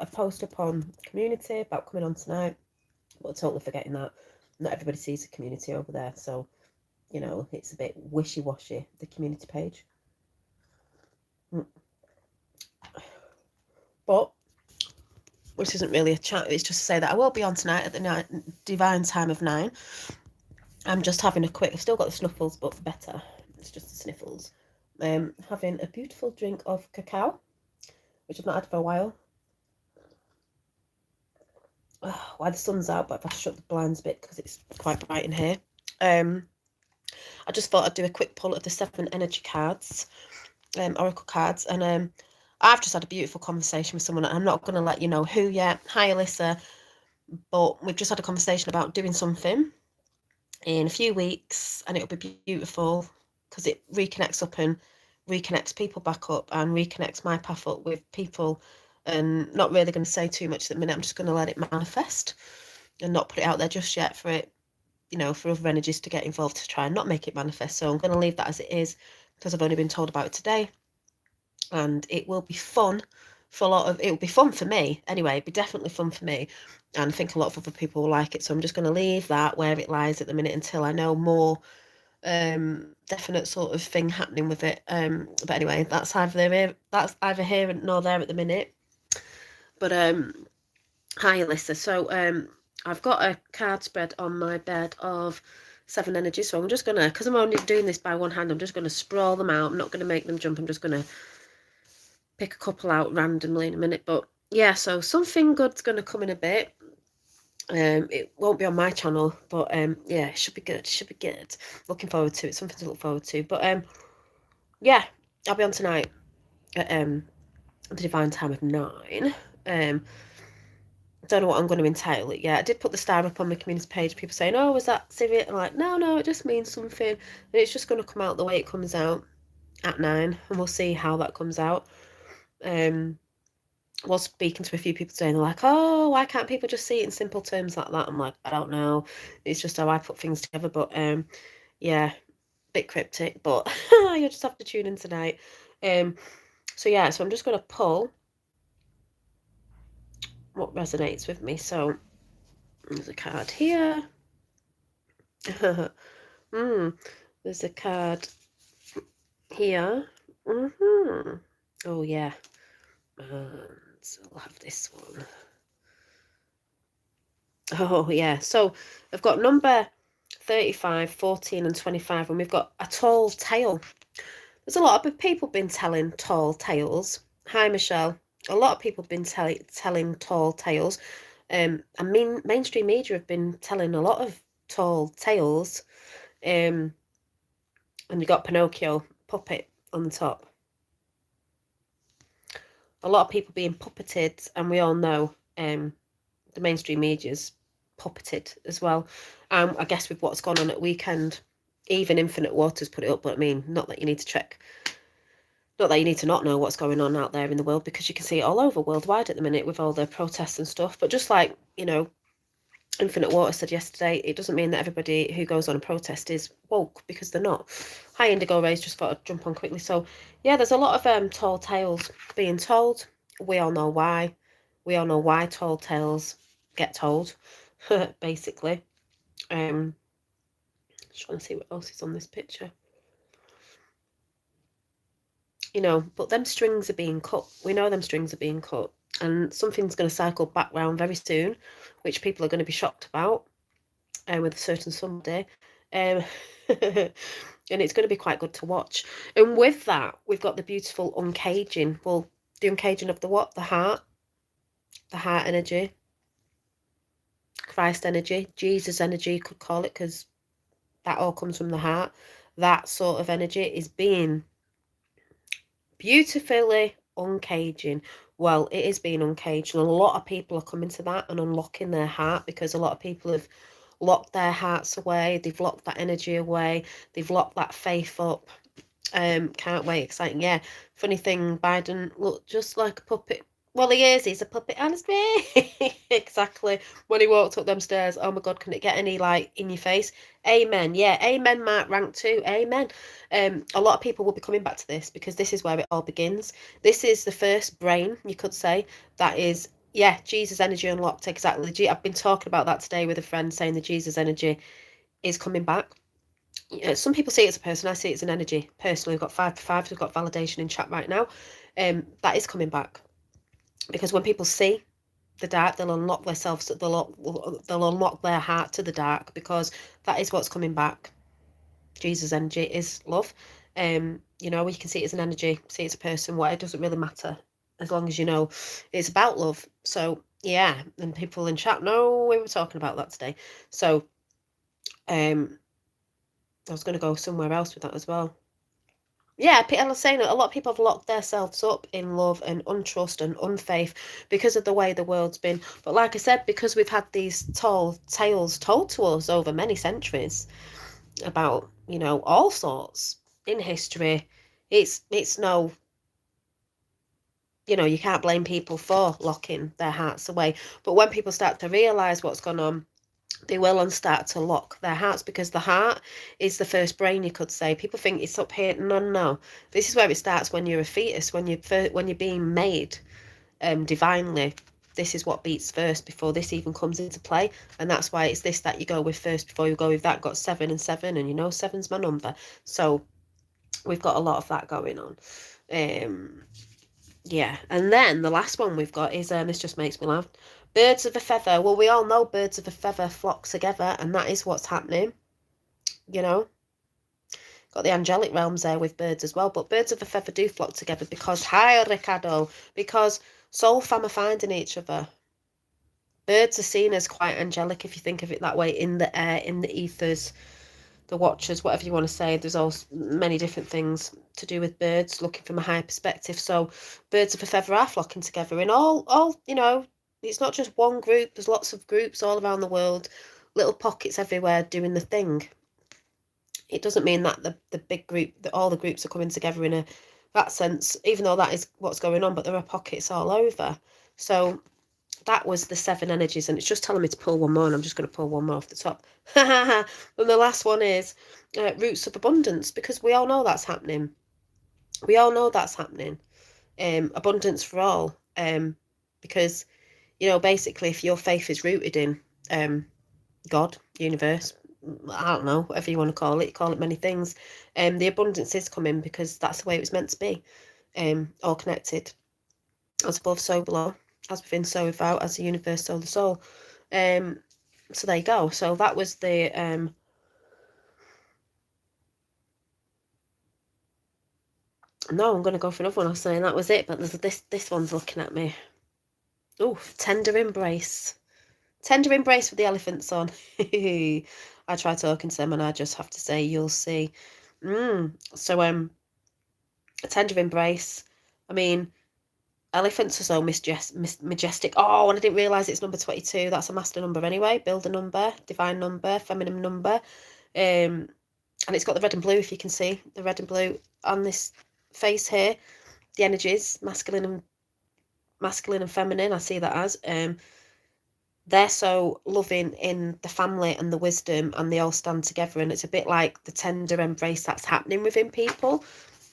a post up on community about coming on tonight, but totally forgetting that not everybody sees the community over there. So, you know, it's a bit wishy-washy, the community page. But which isn't really a chat, it's just to say that I will be on tonight at the divine time of 9. I'm just having a quick, I've still got the snuffles, but better. It's just the sniffles. Having a beautiful drink of cacao, which I've not had for a while. Oh, why the sun's out, but I've shut the blinds a bit because it's quite bright in here. I just thought I'd do a quick pull of the 7 energy cards, oracle cards, and I've just had a beautiful conversation with someone. I'm not going to let you know who yet. Hi, Alyssa. But we've just had a conversation about doing something in a few weeks, and it'll be beautiful because it reconnects up and reconnects people back up and reconnects my path up with people. And not really going to say too much at the minute. I'm just going to let it manifest and not put it out there just yet for it, you know, for other energies to get involved to try and not make it manifest. So I'm going to leave that as it is because I've only been told about it today, and it will be fun for a lot of, it will be fun for me anyway. It'll be definitely fun for me, and I think a lot of other people will like it. So I'm just going to leave that where it lies at the minute until I know more definite sort of thing happening with it. But anyway, that's either here nor there at the minute. But hi Alyssa. So I've got a card spread on my bed of 7 energies. So I'm just gonna, because I'm only doing this by one hand, I'm just gonna sprawl them out. I'm not gonna make them jump. I'm just gonna pick a couple out randomly in a minute. But yeah, so something good's gonna come in a bit. It won't be on my channel, but yeah, it should be good. Should be good. Looking forward to it. Something to look forward to. But yeah, I'll be on tonight at the divine time of 9. Don't know what I'm going to entitle it yet. I did put the star up on my community page. People saying, "Oh, was that Siri?" I'm like, no, it just means something, and it's just going to come out the way it comes out at 9, and we'll see how that comes out. Was speaking to a few people today, and they're like, "Oh, why can't people just see it in simple terms like that?" I'm like, I don't know. It's just how I put things together. But yeah, bit cryptic, but you'll just have to tune in tonight. So yeah, so I'm just going to pull what resonates with me. So there's a card here. There's a card here. Oh yeah. So I'll have this one. Oh yeah. So I've got number 35, 14 and 25, and we've got a tall tale. There's a lot of people been telling tall tales. Hi Michelle. A lot of people have been telling tall tales. I mean, mainstream media have been telling a lot of tall tales. And you got Pinocchio puppet on the top. A lot of people being puppeted, and we all know the mainstream media's puppeted as well. I guess with what's gone on at weekend, even Infinite Waters put it up, but I mean, not that you need to check, not that you need to not know what's going on out there in the world, because you can see it all over worldwide at the minute with all the protests and stuff. But just like, you know, Infinite Water said yesterday, it doesn't mean that everybody who goes on a protest is woke, because they're not. Hi Indigo Rays, just thought I'd jump on quickly. So yeah, there's a lot of tall tales being told. We all know why. We all know why tall tales get told, basically. Just trying to see what else is on this picture. You know, but them strings are being cut. We know them strings are being cut. And something's going to cycle back round very soon, which people are going to be shocked about, with a certain somebody. And it's going to be quite good to watch. And with that, we've got the beautiful uncaging. Well, the uncaging of the what? The heart energy, Christ energy, Jesus energy, you could call it, because that all comes from the heart. That sort of energy is being beautifully uncaging. Well, it is being uncaged, and a lot of people are coming to that and unlocking their heart, because a lot of people have locked their hearts away. They've locked that energy away. They've locked that faith up. Can't wait. Exciting. Yeah. Funny thing, Biden looked just like a puppet. Well, he is. He's a puppet, honestly. Exactly. When he walked up them stairs, oh my God, can it get any, like, in your face? Amen. Yeah. Amen, Mark. Rank 2. Amen. A lot of people will be coming back to this, because this is where it all begins. This is the first brain, you could say, that is Yeah, Jesus energy unlocked, exactly. I've been talking about that today with a friend, saying the Jesus energy is coming back. Some people see it as a person, I see it as an energy. Personally, we've got 5 to 5, we've got validation in chat right now. That is coming back. Because when people see the dark, they'll unlock themselves, they'll unlock their heart to the dark, because that is what's coming back. Jesus energy is love. You know, you can see it as an energy, see it as a person, what, it doesn't really matter, as long as you know it's about love. So yeah, and people in chat know we were talking about that today. So I was going to go somewhere else with that as well. Yeah, Peter was saying a lot of people have locked themselves up in love and untrust and unfaith because of the way the world's been. But like I said, because we've had these tall tales told to us over many centuries about, you know, all sorts in history, it's no, you know, you can't blame people for locking their hearts away. But when people start to realise what's gone on, they will start to lock their hearts, because the heart is the first brain, you could say. People think it's up here. No, no, no. This is where it starts when you're a fetus, when you're being made divinely. This is what beats first before this even comes into play, and that's why it's this that you go with first before you go with that. Got 7 and 7, and you know 7's my number, so we've got a lot of that going on. Yeah, and then the last one we've got is this just makes me laugh. Birds of a feather. Well, we all know birds of a feather flock together, and that is what's happening. You know, got the angelic realms there with birds as well, but birds of a feather do flock together because, hi Ricardo, because soul fam are finding each other. Birds are seen as quite angelic, if you think of it that way, in the air, in the ethers, the watchers, whatever you want to say. There's also many different things to do with birds, looking from a higher perspective. So birds of a feather are flocking together in all, you know, it's not just one group. There's lots of groups all around the world, little pockets everywhere doing the thing. It doesn't mean that the big group, that all the groups are coming together in that sense, even though that is what's going on, but there are pockets all over. So that was the 7 energies, and it's just telling me to pull one more, and I'm just going to pull one more off the top. And the last one is roots of abundance, because we all know that's happening. We all know that's happening. Abundance for all. Because, you know, basically, if your faith is rooted in God, universe, I don't know, whatever you want to call it many things, the abundance is coming, because that's the way it was meant to be. All connected, as above, so below, as within, so without, as the universe, so the soul. So there you go. So that was the no, I'm gonna go for another one. I was saying that was it, but there's this one's looking at me. Oh, tender embrace. Tender embrace with the elephants on. I try talking to them and I just have to say, you'll see. So a tender embrace. I mean, elephants are so majestic. Oh, and I didn't realise it's number 22. That's a master number anyway. Builder number, divine number, feminine number. And it's got the red and blue, if you can see. The red and blue on this face here. The energies, masculine and feminine, I see that as. They're so loving in the family and the wisdom, and they all stand together, and it's a bit like the tender embrace that's happening within people.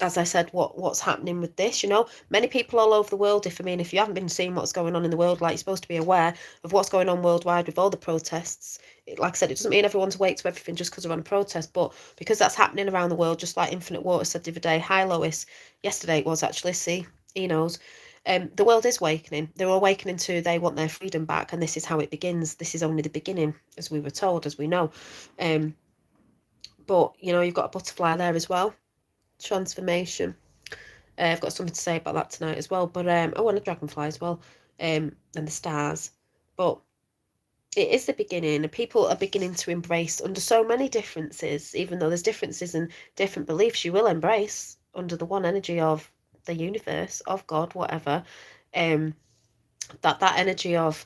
As I said, what's happening with this, you know, many people all over the world, if you haven't been seeing what's going on in the world, like, you're supposed to be aware of what's going on worldwide with all the protests. Like I said, it doesn't mean everyone's awake to everything just because they're on a protest, but because that's happening around the world, just like Infinite Water said the other day. Hi Lois, yesterday it was actually, see, he knows. The world is awakening. They're awakening to, they want their freedom back, and this is how it begins. This is only the beginning, as we were told, as we know. But, you know, you've got a butterfly there as well. Transformation. I've got something to say about that tonight as well. But, and a dragonfly as well. And the stars. But it is the beginning, and people are beginning to embrace, under so many differences, even though there's differences and different beliefs, you will embrace under the one energy of the universe, of God, whatever, that energy of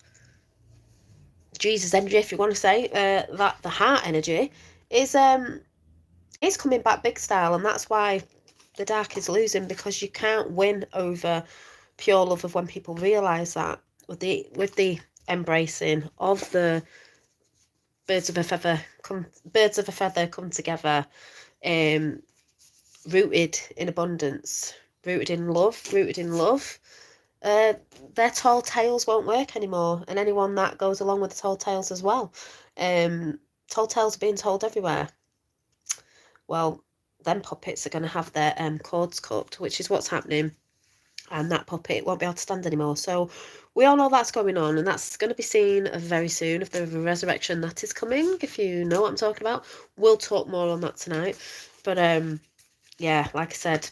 Jesus energy, if you want to say, that the heart energy is coming back big style, and that's why the dark is losing, because you can't win over pure love of when people realise that with the embracing of the birds of a feather come together, rooted in abundance, rooted in love, their tall tales won't work anymore, and anyone that goes along with the tall tales as well. Tall tales are being told everywhere. Well, them puppets are going to have their cords cut, which is what's happening, and that puppet won't be able to stand anymore. So we all know that's going on, and that's going to be seen very soon. If there's a resurrection that is coming, if you know what I'm talking about, we'll talk more on that tonight. But yeah, like I said,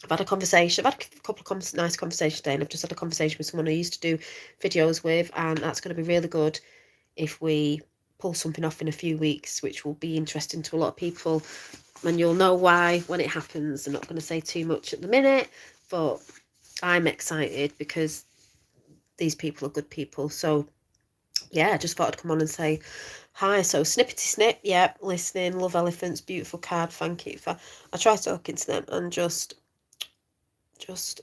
I've had a conversation. I've had a couple of nice conversations today, and I've just had a conversation with someone I used to do videos with, and that's going to be really good if we pull something off in a few weeks, which will be interesting to a lot of people. And you'll know why when it happens. I'm not going to say too much at the minute, but I'm excited because these people are good people. So yeah, I just thought I'd come on and say hi. So Snippety Snip, yeah, listening, love elephants, beautiful card, thank you. I try talking to them and just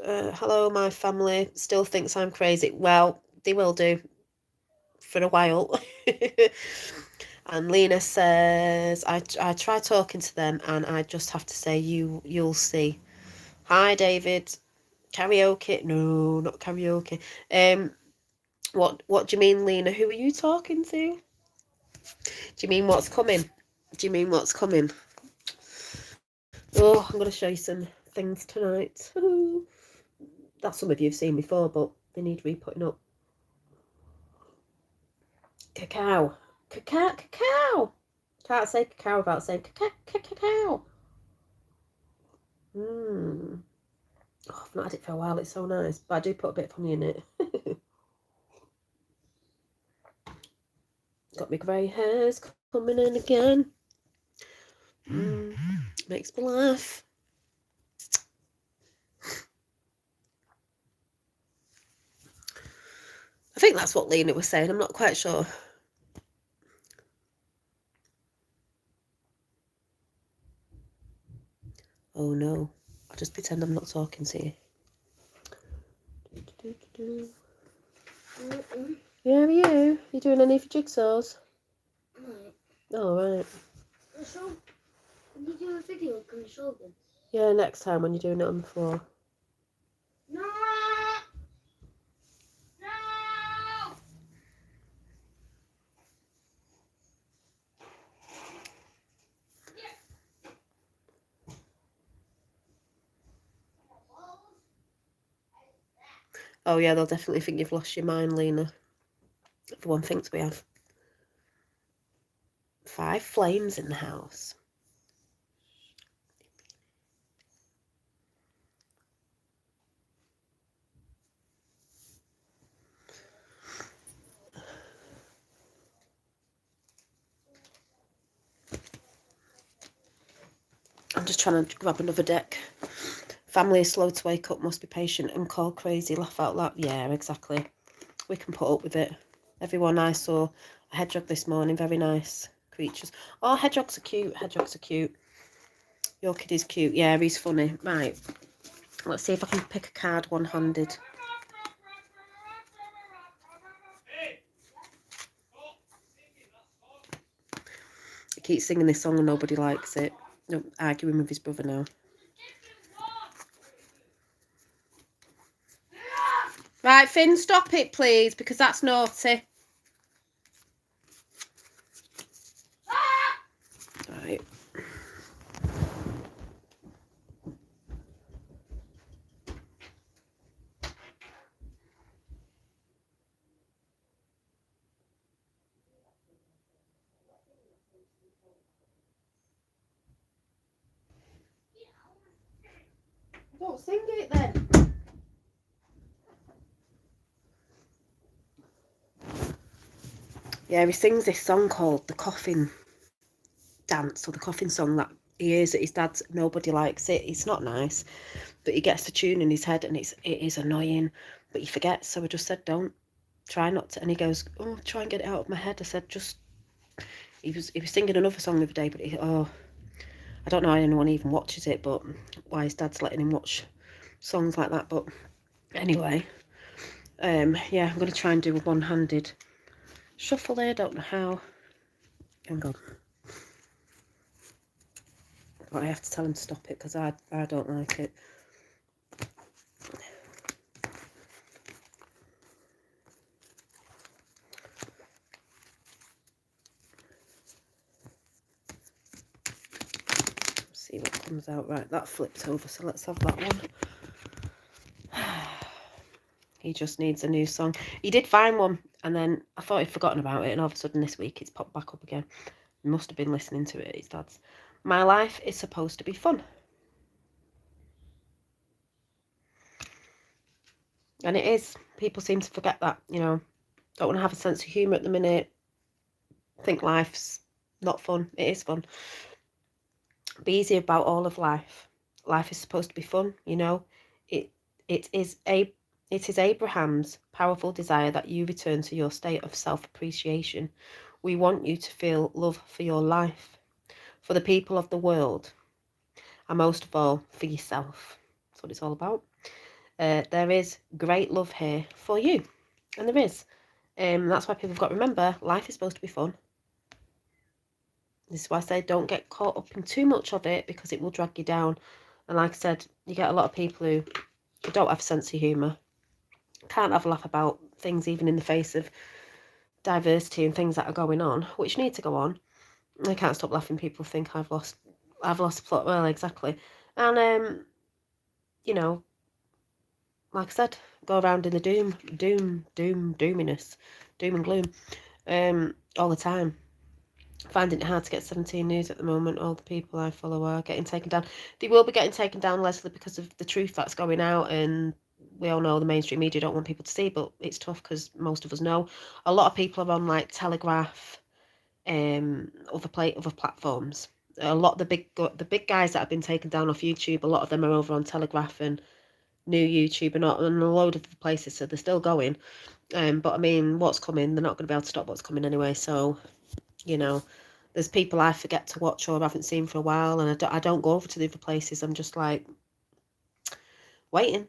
hello, my family still thinks I'm crazy. Well, they will do for a while. And Lena says, I try talking to them and I just have to say, you'll see. Hi, David. Karaoke? No, not karaoke. What do you mean, Lena? Who are you talking to? Do you mean what's coming? Do you mean what's coming? Oh, I'm going to show you some things tonight. That some of you have seen before, but they need re-putting up. Cacao. Cacao. Can't say cacao without saying cacao. Oh, I've not had it for a while. It's so nice, but I do put a bit of honey in it. Got my grey hairs coming in again. Makes me laugh. I think that's what Lena was saying. I'm not quite sure. Oh no. I'll just pretend I'm not talking to you. Yeah, are you? You doing any of your jigsaws? No. Oh, right. So, when you do a video, can you show them? Yeah, next time when you're doing it on the floor. No! No! Oh yeah, they'll definitely think you've lost your mind, Lena. Everyone thinks we have 5 flames in the house. I'm just trying to grab another deck. Family is slow to wake up, must be patient and call crazy, laugh out loud. Yeah, exactly. We can put up with it. Everyone I saw a hedgehog this morning, very nice creatures. Oh, hedgehogs are cute. Hedgehogs are cute. Your kid is cute. Yeah, he's funny. Right. Let's see if I can pick a card one-handed. He keeps singing this song and nobody likes it. No, arguing with his brother now. Right, Finn, stop it, please, because that's naughty. Right. Don't sing it then. Yeah, he sings this song called The Coffin Dance, or the coffin song that he hears at his dad's. Nobody likes it. It's not nice, but he gets the tune in his head and it is annoying, but he forgets. So I just said, don't, try not to. And he goes, oh, try and get it out of my head. I said, just, he was singing another song the other day, but I don't know how anyone even watches it, but why his dad's letting him watch songs like that. But anyway, yeah, I'm going to try and do a one-handed shuffle there. Don't know how. Hang on. But I have to tell him to stop it because I don't like it. see what comes out. Right, that flipped over, so let's have that one. He just needs a new song. He did find one, and then I thought he'd forgotten about it, and all of a sudden this week it's popped back up again. He must have been listening to it, his dad's. My life is supposed to be fun. And it is. People seem to forget that, you know. Don't want to have a sense of humour at the minute. Think life's not fun. It is fun. Be easy about all of life. Life is supposed to be fun, you know. It is Abraham's powerful desire that you return to your state of self-appreciation. We want you to feel love for your life, for the people of the world, and most of all, for yourself. That's what it's all about. There is great love here for you, and there is. That's why people have got to remember, life is supposed to be fun. This is why I say don't get caught up in too much of it, because it will drag you down. And like I said, you get a lot of people who don't have a sense of humour, can't have a laugh about things even in the face of diversity and things that are going on, which need to go on. I can't stop laughing. People think I've lost the plot. Well, exactly. And you know, like I said, go around in the doominess, doom and gloom, all the time. Finding it hard to get 17 News at the moment. All the people I follow are getting taken down. They will be getting taken down, Leslie, because of the truth that's going out, and we all know the mainstream media don't want people to see, but it's tough because most of us know. A lot of people are on like Telegraph, other platforms. A lot of the big guys that have been taken down off YouTube, a lot of them are over on Telegraph and New YouTube and a load of places, so they're still going. But I mean, what's coming? They're not going to be able to stop what's coming anyway. So, you know, there's people I forget to watch or haven't seen for a while, and I don't go over to the other places. I'm just like waiting.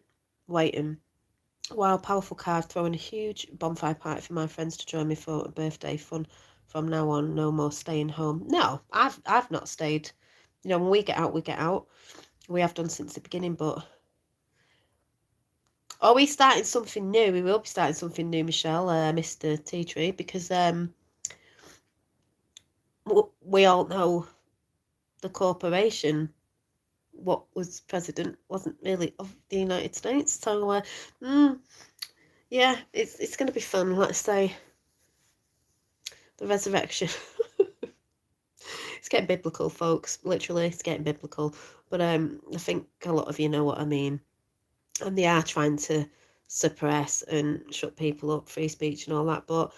Wow, powerful card. Throwing a huge bonfire party for my friends to join me for a birthday fun. From now on, no more staying home. No, I've not stayed. You know, when we get out, we get out. We have done since the beginning, but are we starting something new? We will be starting something new, Michelle, Mr. Tea Tree, because we all know the corporation, what was president, wasn't really of the United States. So, yeah, it's going to be fun. Let's say the resurrection. It's getting biblical, folks. Literally, it's getting biblical. But I think a lot of you know what I mean. And they are trying to suppress and shut people up, free speech and all that. But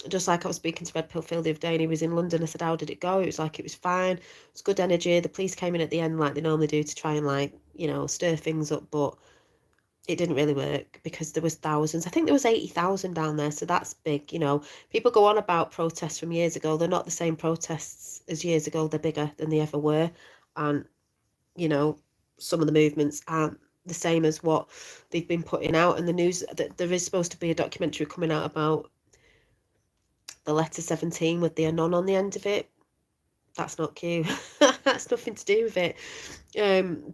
just like I was speaking to Red Pill Phil the other day, and he was in London, I said, how did it go? It was like, it was fine. It was good energy. The police came in at the end like they normally do to try and, like, you know, stir things up. But it didn't really work because there was thousands. I think there was 80,000 down there. So that's big, you know. People go on about protests from years ago. They're not the same protests as years ago. They're bigger than they ever were. And, you know, some of the movements aren't the same as what they've been putting out in the news. There is supposed to be a documentary coming out about the letter 17 with the anon on the end of it. That's not cute. That's nothing to do with it.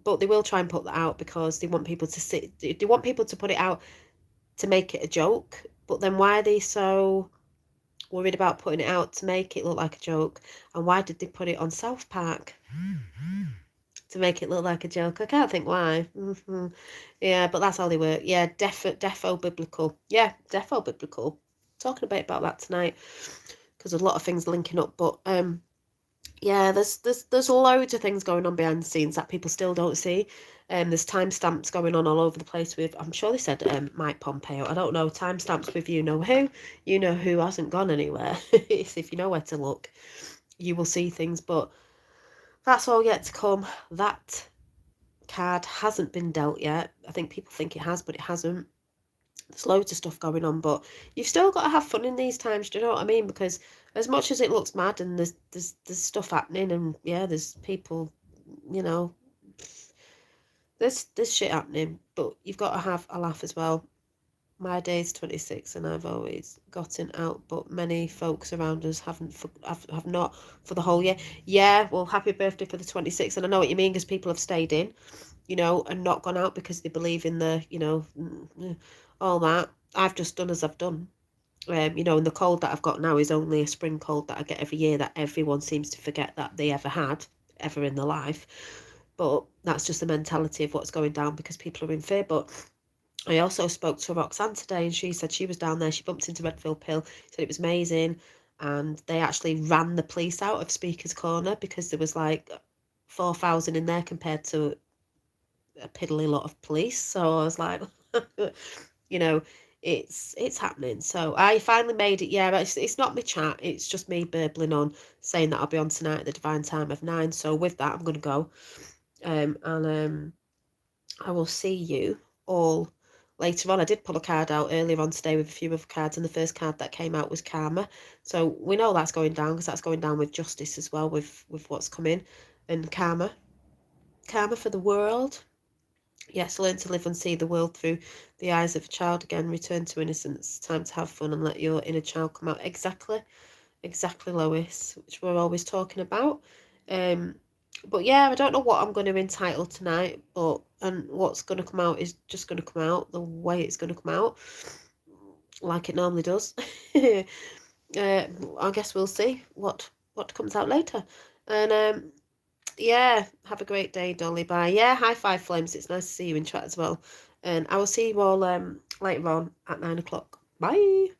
But they will try and put that out because they want people to they want people to put it out to make it a joke. But then why are they so worried about putting it out to make it look like a joke? And why did they put it on South Park? To make it look like a joke. I can't think why. Yeah, but that's how they work. Yeah, defo biblical. Yeah, defo biblical. Talking a bit about that tonight because there's a lot of things linking up. But yeah, there's loads of things going on behind the scenes that people still don't see. There's timestamps going on all over the place with, I'm sure they said Mike Pompeo. I don't know, timestamps with you know who hasn't gone anywhere. It's if you know where to look, you will see things. But that's all yet to come. That card hasn't been dealt yet. I think people think it has, but it hasn't. There's loads of stuff going on, but you've still got to have fun in these times. Do you know what I mean? Because as much as it looks mad and there's stuff happening, and yeah, there's people, you know, there's shit happening, but you've got to have a laugh as well. My day's 26 and I've always gotten out, but many folks around us have not for the whole year. Yeah, well, happy birthday for the 26th, and I know what you mean because people have stayed in, you know, and not gone out because they believe in the, you know, all that. I've just done as I've done. You know, and the cold that I've got now is only a spring cold that I get every year that everyone seems to forget that they ever had, ever in their life. But that's just the mentality of what's going down because people are in fear. But I also spoke to Roxanne today, and she said she was down there. She bumped into Redfield Pill, said it was amazing, and they actually ran the police out of Speaker's Corner because there was like 4,000 in there compared to a piddly lot of police. So I was like, you know, it's happening. So I finally made it. Yeah, but it's not my chat. It's just me burbling on, saying that I'll be on tonight at the divine time of 9. So with that, I'm gonna go. And I will see you all later on. I did pull a card out earlier on today with a few other cards, and the first card that came out was Karma. So we know that's going down because that's going down with justice as well, with what's coming, and karma for the world. Yes, learn to live and see the world through the eyes of a child again. Return to innocence. Time to have fun and let your inner child come out. Exactly, Lois, which we're always talking about. But yeah, I don't know what I'm going to entitle tonight, and what's going to come out is just going to come out the way it's going to come out, like it normally does. I guess we'll see what comes out later. And yeah, have a great day, Dolly. Bye. Yeah, high five, Flames. It's nice to see you in chat as well. And I will see you all later on at 9 o'clock. Bye.